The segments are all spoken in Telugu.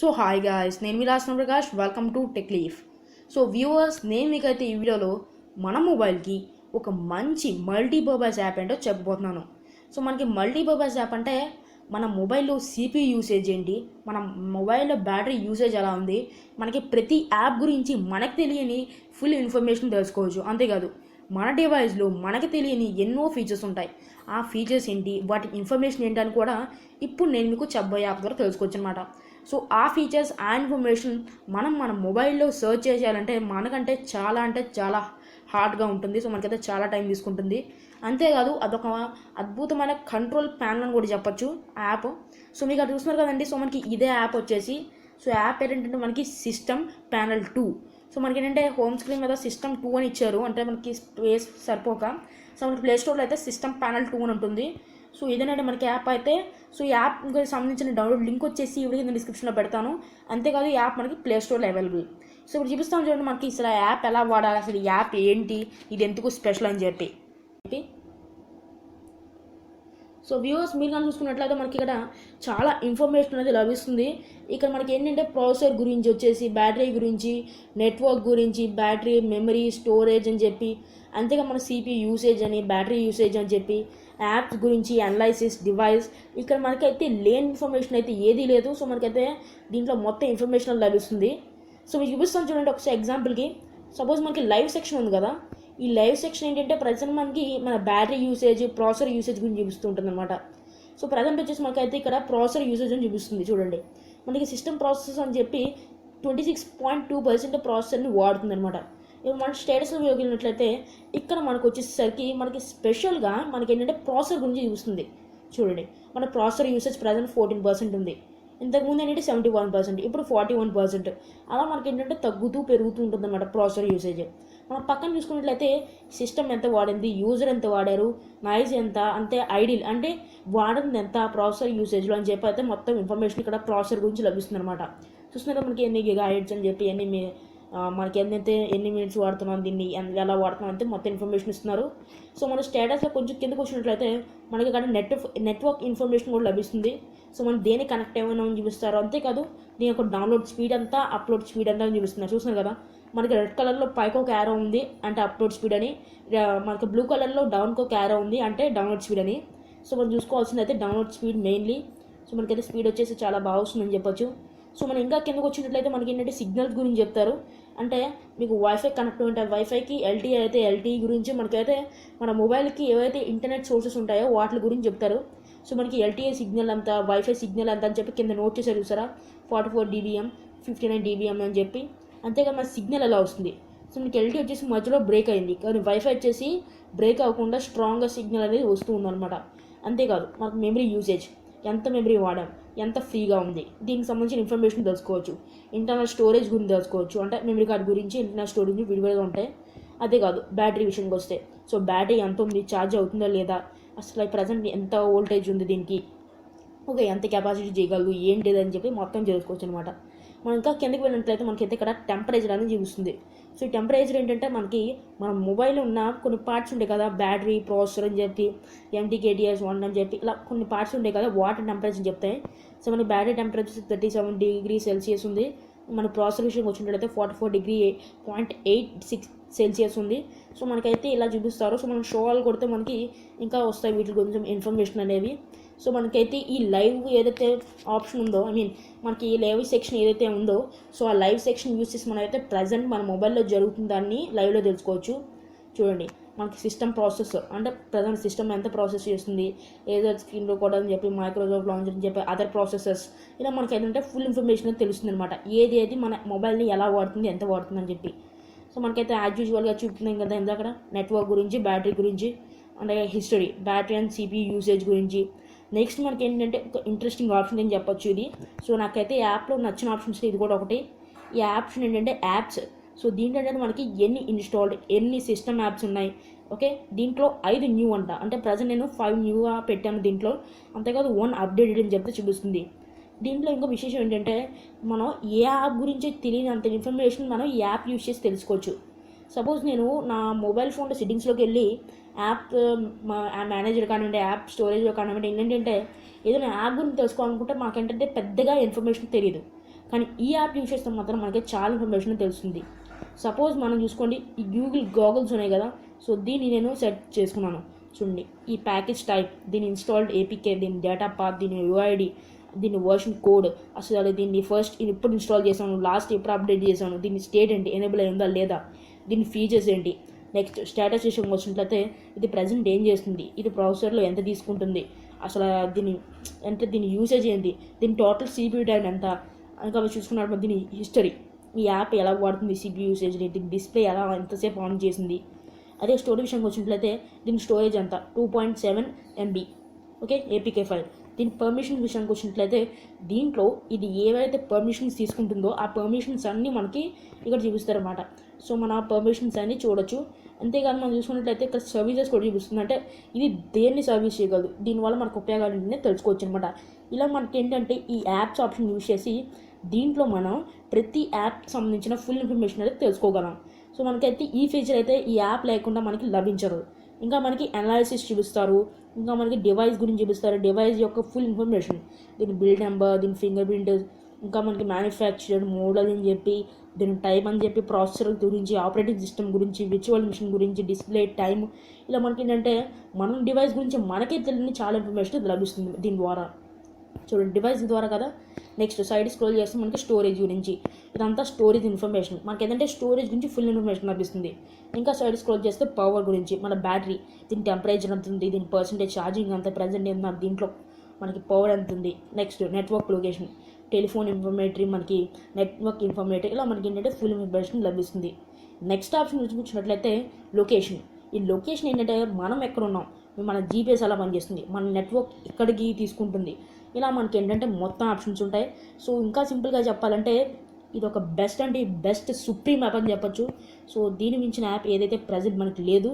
సో హాయ్ గాయ్స్, నేను మీ రాసిన Prakash. Welcome to tech leaf. So viewers, నేను మీకైతే ఈ వీడియోలో మన మొబైల్కి ఒక మంచి మల్టీపర్పస్ యాప్ ఏంటో చెప్పబోతున్నాను. సో మనకి మల్టీపర్పస్ యాప్ అంటే మన మొబైల్లో సిపియు యూసేజ్ ఏంటి, మన మొబైల్లో బ్యాటరీ యూసేజ్ ఎలా ఉంది, మనకి ప్రతి యాప్ గురించి మనకు తెలియని ఫుల్ ఇన్ఫర్మేషన్ తెలుసుకోవచ్చు. అంతేకాదు మన డివైస్లో మనకు తెలియని ఎన్నో ఫీచర్స్ ఉంటాయి. ఆ ఫీచర్స్ ఏంటి, వాటి ఇన్ఫర్మేషన్ ఏంటి అని కూడా ఇప్పుడు నేను మీకు చెప్పబోయే యాప్ ద్వారా తెలుసుకోవచ్చు అనమాట. సో ఆ ఫీచర్స్, ఆ ఇన్ఫర్మేషన్ మన మొబైల్లో సెర్చ్ చేయాలంటే మనకంటే చాలా హార్డ్గా ఉంటుంది. సో మనకైతే చాలా టైం తీసుకుంటుంది. అంతేకాదు అదొక అద్భుతమైన కంట్రోల్ ప్యానల్ అని కూడా చెప్పొచ్చు ఆ యాప్. సో మీకు అది చూస్తున్నారు కదండి. సో మనకి ఇదే యాప్ వచ్చేసి, సో యాప్ ఏంటంటే మనకి సిస్టమ్ ప్యానల్ 2. సో మనకి ఏంటంటే హోమ్ స్క్రీన్ మీద సిస్టమ్ 2 అని ఇచ్చారు, అంటే మనకి స్పేస్ సరిపోక. సో మనకి ప్లే స్టోర్లో అయితే సిస్టమ్ ప్యానల్ 2 అని ఉంటుంది. సో ఇదేనండి మనకి యాప్ అయితే. సో ఈ యాప్కి సంబంధించిన డౌన్లోడ్ లింక్ వచ్చేసి ఇప్పుడు నేను డిస్క్రిప్షన్లో పెడతాను. అంతేకాదు ఈ యాప్ మనకి ప్లే స్టోర్లో అవైలబుల్. సో ఇప్పుడు చూపిస్తాను చూడండి మనకి అసలు యాప్ ఎలా వాడాలి, అసలు ఈ యాప్ ఏంటి, ఇది ఎందుకు స్పెషల్ అని చెప్పి. సో వ్యూవర్స్, మీరు కానీ చూసుకున్నట్లయితే మనకి ఇక్కడ చాలా ఇన్ఫర్మేషన్ అనేది లభిస్తుంది. ఇక్కడ మనకి ఏంటంటే ప్రాసెసర్ గురించి వచ్చేసి, బ్యాటరీ గురించి, నెట్వర్క్ గురించి, బ్యాటరీ, మెమరీ, స్టోరేజ్ అని చెప్పి, అంతేగా మన సిపియు యూసేజ్ అని, బ్యాటరీ యూసేజ్ అని చెప్పి, యాప్స్ గురించి, అనలైసిస్, డివైస్, ఇక్కడ మనకైతే లేని ఇన్ఫర్మేషన్ అయితే ఏదీ లేదు. సో మనకైతే దీంట్లో మొత్తం ఇన్ఫర్మేషన్ లభిస్తుంది. సో మీకు చూపిస్తాను చూడండి ఒకసారి ఎగ్జాంపుల్కి. సపోజ్ మనకి లైవ్ సెక్షన్ ఉంది కదా, ఈ లైవ్ సెక్షన్ ఏంటంటే ప్రజెంట్ మనకి మన బ్యాటరీ యూసేజ్, ప్రాసెసర్ యూసేజ్ గురించి చూపిస్తూ ఉంటుంది అనమాట. సో ప్రజెంట్ వచ్చేసి మనకైతే ఇక్కడ ప్రాసెసర్ యూసేజ్ అని చూపిస్తుంది చూడండి. మనకి సిస్టమ్ ప్రాసెసర్ అని చెప్పి 26.2% ప్రాసెసర్ని వాడుతుంది అనమాట. ఇప్పుడు మన స్టేటస్లో వెళ్ళినట్లయితే ఇక్కడ మనకు వచ్చేసరికి మనకి స్పెషల్గా మనకి ఏంటంటే ప్రాసెసర్ గురించి చూస్తుంది చూడండి. మన ప్రాసెసర్ యూసేజ్ ప్రజెంట్ 14% ఉంది. ఇంతకుముందు ఏంటంటే 71%, ఇప్పుడు 41%. అలా మనకి ఏంటంటే తగ్గుతూ పెరుగుతూ ఉంటుంది అనమాట ప్రాసెసర్ యూసేజ్. మనం పక్కన చూసుకున్నట్లయితే సిస్టమ్ ఎంత వాడింది, యూజర్ ఎంత వాడారు, నాయిస్ ఎంత, అంతే ఐడిల్ అంటే వాడింది ఎంత ప్రాసెసర్ యూసేజ్లో అని చెప్పి అయితే మొత్తం ఇన్ఫర్మేషన్ ఇక్కడ ప్రాసెసర్ గురించి లభిస్తుంది అనమాట. చూస్తున్నారు మనకి ఎన్ని గిగాహెర్ట్జ్ అని చెప్పి, మనకి ఎన్ని మినిట్స్ వాడుతున్నాం, దీన్ని ఎలా వాడుతున్నాం అంటే మొత్తం ఇన్ఫర్మేషన్ ఇస్తున్నారు. సో మన స్టేటస్లో కొంచెం కిందకు వచ్చినట్లయితే మనకి ఇక్కడ నెట్వర్క్ ఇన్ఫర్మేషన్ కూడా లభిస్తుంది. సో మనం దేనికి కనెక్ట్ ఏమైనా చూపిస్తారు. అంతేకాదు దీని యొక్క డౌన్లోడ్ స్పీడ్ అంతా, అప్లోడ్ స్పీడ్ అంతా చూపిస్తున్నారు. చూస్తున్నారు కదా, మనకి రెడ్ కలర్లో పైకి ఒక యారో ఉంది అంటే అప్లోడ్ స్పీడ్ అని, మనకి బ్లూ కలర్లో డౌన్కి ఒక యారో ఉంది అంటే డౌన్లోడ్ స్పీడ్ అని. సో మనం చూసుకోవాల్సింది అయితే డౌన్లోడ్ స్పీడ్ మెయిన్లీ. సో మనకైతే స్పీడ్ వచ్చేసి చాలా బాగా వస్తుందని చెప్పొచ్చు. సో మనం ఇంకా కిందకు వచ్చినట్లయితే మనకి ఏంటంటే సిగ్నల్స్ గురించి చెప్తారు. అంటే మీకు వైఫై కనెక్ట్ ఉంటాయి, వైఫైకి ఎల్టీఈ అయితే ఎల్టీఈ గురించి, మనకైతే మన మొబైల్కి ఏవైతే ఇంటర్నెట్ సోర్సెస్ ఉంటాయో వాటి గురించి చెప్తారు. సో మనకి ఎల్టీఏ సిగ్నల్ అంతా, వైఫై సిగ్నల్ అంతా అని చెప్పి కింద నోట్ చేశారు చూసారా, 44 dBm, 59 dBm అని చెప్పి. అంతేగా మన సిగ్నల్ ఎలా వస్తుంది. సో మనకి ఎల్టీ వచ్చేసి మధ్యలో బ్రేక్ అయింది, కానీ వైఫై వచ్చేసి బ్రేక్ అవ్వకుండా స్ట్రాంగ్గా సిగ్నల్ అనేది వస్తూ ఉందన్నమాట. అంతేకాదు మనకు మెమరీ యూసేజ్, ఎంత మెమరీ వాడాం, ఎంత ఫ్రీగా ఉంది, దీనికి సంబంధించిన ఇన్ఫర్మేషన్ తెలుసుకోవచ్చు. ఇంటర్నల్ స్టోరేజ్ గురించి తెలుసుకోవచ్చు, అంటే మెమరీ కార్డ్ గురించి, ఇంటర్నల్ స్టోరేజ్ విడివిడిగా ఉంటాయి. అదే కాదు బ్యాటరీ విషయానికి వస్తే, సో బ్యాటరీ ఎంత ఉంది, ఛార్జ్ అవుతుందా లేదా, అసలు ప్రజెంట్ ఎంత వోల్టేజ్ ఉంది దీనికి, ఓకే ఎంత కెపాసిటీ చేయగలదు ఏంటిది అని చెప్పి మొత్తం తెలుసుకోవచ్చు అనమాట. మనం ఇంకా కిందకి వెళ్ళినట్లయితే మనకైతే ఇక్కడ టెంపరేచర్ అనేది చూపిస్తుంది. సో ఈ టెంపరేచర్ ఏంటంటే మనకి మన మొబైల్ ఉన్న కొన్ని పార్ట్స్ ఉంటాయి కదా, బ్యాటరీ, ప్రాసెసర్ అని చెప్పి, MTKTS 1 అని చెప్పి ఇలా కొన్ని పార్ట్స్ ఉంటాయి కదా, వాటర్ టెంపరేచర్ చెప్తాయి. సో మనకి బ్యాటరీ టెంపరేచర్ 37 degrees Celsius ఉంది. మన ప్రాసెసర్ విషయం వచ్చినట్లయితే 44.86 ఉంది. సో మనకైతే ఇలా చూపిస్తారు. సో మనం షో ఆల్ కొడితే మనకి ఇంకా వస్తాయి వీటి కొంచెం ఇన్ఫర్మేషన్ అనేవి. సో మనకైతే ఈ లైవ్ ఏదైతే ఆప్షన్ ఉందో, మనకి ఈ లైవ్ సెక్షన్ ఏదైతే ఉందో, సో ఆ లైవ్ సెక్షన్ యూస్ చేసి మనమైతే ప్రజెంట్ మన మొబైల్లో జరుగుతుంది దాన్ని లైవ్లో తెలుసుకోవచ్చు. చూడండి మనకి సిస్టమ్ ప్రాసెసర్ అంటే ప్రజెంట్ సిస్టమ్ ఎంత ప్రాసెస్ చేస్తుంది, ఏదో స్క్రీన్లో కూడా అని చెప్పి, మైక్రోసాఫ్ట్ లాంచర్ అని చెప్పి, అదర్ ప్రాసెసర్స్, ఇలా మనకి ఏంటంటే ఫుల్ ఇన్ఫర్మేషన్ తెలుస్తుంది అనమాట. ఏది మన మొబైల్ని ఎలా వాడుతుంది, ఎంత వాడుతుంది అని చెప్పి. సో మనకైతే యాజ్ యూజువల్గా చూపుతున్నాం కదా ఇందాక, నెట్వర్క్ గురించి, బ్యాటరీ గురించి, అంటే history, battery and CPU usage గురించి. నెక్స్ట్ మనకి ఏంటంటే ఒక ఇంట్రెస్టింగ్ ఆప్షన్ అని చెప్పొచ్చు ఇది. సో నాకైతే యాప్లో నచ్చిన ఆప్షన్స్ ఇది కూడా ఒకటి. ఈ ఆప్షన్ ఏంటంటే యాప్స్. సో దీంట్లో ఏంటంటే మనకి ఎన్ని సిస్టమ్ యాప్స్ ఉన్నాయి, ఓకే దీంట్లో 5 న్యూ అంట, అంటే ప్రజెంట్ నేను 5 న్యూగా పెట్టాను దీంట్లో. అంతేకాదు 1 అప్డేటెడ్ అని చెప్తే చూపిస్తుంది. దీంట్లో ఇంకో విశేషం ఏంటంటే మనం ఏ యాప్ గురించి తెలియనంత ఇన్ఫర్మేషన్ మనం ఈ యాప్ యూజ్ చేసి తెలుసుకోవచ్చు. సపోజ్ నేను నా మొబైల్ ఫోన్లో సెట్టింగ్స్లోకి వెళ్ళి యాప్ మేనేజర్ కానివ్వండి, యాప్ స్టోరేజ్లో కానివ్వండి, ఏంటంటే ఏదైనా యాప్ గురించి తెలుసుకోవాలనుకుంటే మాకేంటంటే పెద్దగా ఇన్ఫర్మేషన్ తెలియదు. కానీ ఈ యాప్ యూజ్ చేస్తే మాత్రం మనకి చాలా ఇన్ఫర్మేషన్ తెలుస్తుంది. సపోజ్ మనం చూసుకోండి, ఈ గూగుల్స్ ఉన్నాయి కదా, సో దీన్ని నేను సెట్ చేసుకున్నాను. చూడండి, ఈ ప్యాకేజ్ టైప్, దీని ఇన్స్టాల్డ్ ఏపీకే, దీని డేటా పాత్, దీని యూఐడి, దీని వర్షన్ కోడ్, అసలు దీన్ని ఫస్ట్ ఎప్పుడు ఇన్స్టాల్ చేశాను, లాస్ట్ ఎప్పుడు అప్డేట్ చేశాను, దీని స్టేట్ ఏంటి, ఎనేబుల్ అయిందా లేదా, దీని ఫీచర్స్ ఏంటి, నెక్స్ట్ స్టేటస్ విషయం వచ్చినట్లయితే ఇది ప్రజెంట్ ఏం చేస్తుంది, ఇది ప్రాసెసర్లో ఎంత తీసుకుంటుంది, అసలు దీని యూసేజ్ ఏంటి, దీని టోటల్ సిపియూ టైం ఎంత, ఇంకా చూసుకున్నప్పుడు దీని హిస్టరీ, ఈ యాప్ ఎలా వాడుతుంది, సిపియూ యూసేజ్ని, దీని డిస్ప్లే ఎంతసేపు ఆన్ చేసింది. అదే స్టోరేజ్ విషయంకి వచ్చినట్లయితే దీని స్టోరేజ్ ఎంత 2.7 MB, ఓకే, ఏపీకే ఫైల్. దీని పర్మిషన్ విషయానికి వచ్చినట్లయితే దీంట్లో ఇది ఏవైతే పర్మిషన్స్ తీసుకుంటుందో ఆ పర్మిషన్స్ అన్నీ మనకి ఇక్కడ చూపిస్తారన్నమాట. సో మన పర్మిషన్స్ అన్నీ చూడొచ్చు. అంతేకాదు మనం చూసుకున్నట్లయితే ఇక్కడ సర్వీసెస్ కూడా చూపిస్తుంది, అంటే ఇది దేన్ని సర్వీస్ చేయగలదు, దీనివల్ల మనకు ఉపయోగాలు తెలుసుకోవచ్చు అనమాట. ఇలా మనకి ఏంటంటే ఈ యాప్స్ ఆప్షన్ యూజ్ చేసి దీంట్లో మనం ప్రతి యాప్కి సంబంధించిన ఫుల్ ఇన్ఫర్మేషన్ అయితే తెలుసుకోగలం. సో మనకైతే ఈ ఫీచర్ అయితే ఈ యాప్ లేకుండా మనకి లభించదు. ఇంకా మనకి అనాలిసిస్ చూపిస్తారు, ఇంకా మనకి డివైస్ గురించి చూపిస్తారు, డివైస్ యొక్క ఫుల్ ఇన్ఫర్మేషన్, దీని బిల్డ్ నెంబర్, దీని ఫింగర్ ప్రింట్, ఇంకా మనకి మ్యానుఫ్యాక్చర్ మోడల్ అని చెప్పి, దీని టైప్ అని చెప్పి, ప్రాసెసర్ గురించి, ఆపరేటింగ్ సిస్టమ్ గురించి, విర్చువల్ మిషన్ గురించి, డిస్ప్లే టైం, ఇలా మనకి ఏంటంటే మన డివైస్ గురించి మనకే తెలియని చాలా ఇన్ఫర్మేషన్ లభిస్తుంది దీని ద్వారా. చూడండి, డివైస్ ద్వారా కదా. నెక్స్ట్ సైడ్ స్క్రోల్ చేస్తే మనకి స్టోరేజ్ గురించి, ఇదంతా స్టోరేజ్ ఇన్ఫర్మేషన్, మనకి ఏంటంటే స్టోరేజ్ గురించి ఫుల్ ఇన్ఫర్మేషన్ లభిస్తుంది. ఇంకా సైడ్ స్క్రోల్ చేస్తే పవర్ గురించి, మన బ్యాటరీ, దీని టెంపరేచర్ ఎంత ఉంది, దీని పర్సెంటేజ్ ఛార్జింగ్ అంత ప్రజెంట్ ఎంత, దీంట్లో మనకి పవర్ ఎంత ఉంది. Next network location, telephone informatory, మనకి నెట్వర్క్ ఇన్ఫర్మేటరీ, ఇలా మనకి ఏంటంటే ఫుల్ ఇన్ఫర్మేషన్ లభిస్తుంది. నెక్స్ట్ ఆప్షన్ చూసినట్లయితే లొకేషన్. ఈ లొకేషన్ ఏంటంటే మనం ఎక్కడ ఉన్నాం, మన జీపీఎస్ అలా పనిచేస్తుంది, మన నెట్వర్క్ ఎక్కడికి తీసుకుంటుంది, ఇలా మనకి ఏంటంటే మొత్తం ఆప్షన్స్ ఉంటాయి. సో ఇంకా సింపుల్గా చెప్పాలంటే ఇది ఒక బెస్ట్ సుప్రీం యాప్ అని చెప్పొచ్చు. సో దీని మించిన యాప్ ఏదైతే ప్రజెంట్ మనకి లేదు.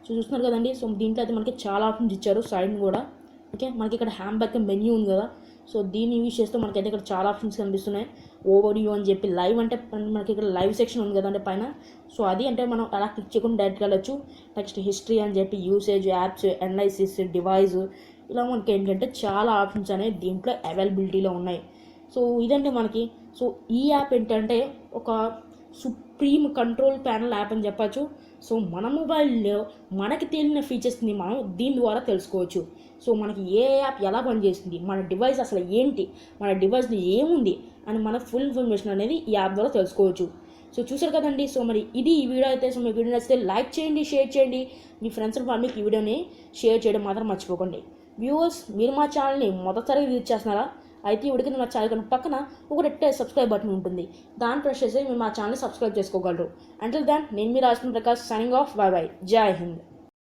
సో చూస్తున్నారు కదండి, సో దీంట్లో అయితే మనకి చాలా ఆప్షన్స్ ఇచ్చారు సైడ్ని కూడా. ఓకే, మనకి ఇక్కడ హ్యాండ్ బ్యాక్ మెన్యూ ఉంది కదా, సో దీన్ని యూజ్ చేస్తే మనకైతే ఇక్కడ చాలా ఆప్షన్స్ కనిపిస్తున్నాయి. ఓవర్వ్యూ అని చెప్పి, లైవ్ అంటే మనకి ఇక్కడ లైవ్ సెక్షన్ ఉంది కదండి పైన, సో అది అంటే మనం అలా క్లిక్ చేయకుండా డైరెక్ట్గా వెళ్ళచ్చు. నెక్స్ట్ హిస్టరీ అని చెప్పి, యూసేజ్, యాప్స్, అనాలిసిస్, డివైస్, ఇలా మనకి ఏంటంటే చాలా ఆప్షన్స్ అనేవి దీంట్లో అవైలబిలిటీలో ఉన్నాయి. సో ఇదంటే మనకి, సో ఈ యాప్ ఏంటంటే ఒక సుప్రీం కంట్రోల్ ప్యానల్ యాప్ అని చెప్పచ్చు. సో మన మొబైల్లో మనకి తెలియని ఫీచర్స్ని మనం దీని ద్వారా తెలుసుకోవచ్చు. సో మనకి ఏ యాప్ ఎలా పనిచేస్తుంది, మన డివైస్ అసలు ఏంటి, మన డివైస్లో ఏముంది అని మన ఫుల్ ఇన్ఫర్మేషన్ అనేది ఈ యాప్ ద్వారా తెలుసుకోవచ్చు. సో చూసారు కదండి, సో మరి ఇది ఈ వీడియో అయితే. సో మీ వీడియో నచ్చితే లైక్ చేయండి, షేర్ చేయండి, మీ ఫ్రెండ్స్ అండ్ ఫ్యామిలీకి ఈ వీడియోని షేర్ చేయడం మాత్రం మర్చిపోకండి. వ్యూవర్స్, మీరు మా ఛానల్ని మొదటిసారి విజిట్ చేస్తున్నారా? అయితే ఈ వీడియోకి మా ఛానల్ పక్కన ఒక రెడ్ సబ్స్క్రైబ్ బటన్ ఉంటుంది, దాన్ని ప్రెస్ చేసి మీరు మా ఛానల్ని సబ్స్క్రైబ్ చేసుకోగలరు. అంటిల్ దెన్, నేను మీ Rajendra Prakash, signing off. Bye bye, Jai Hind.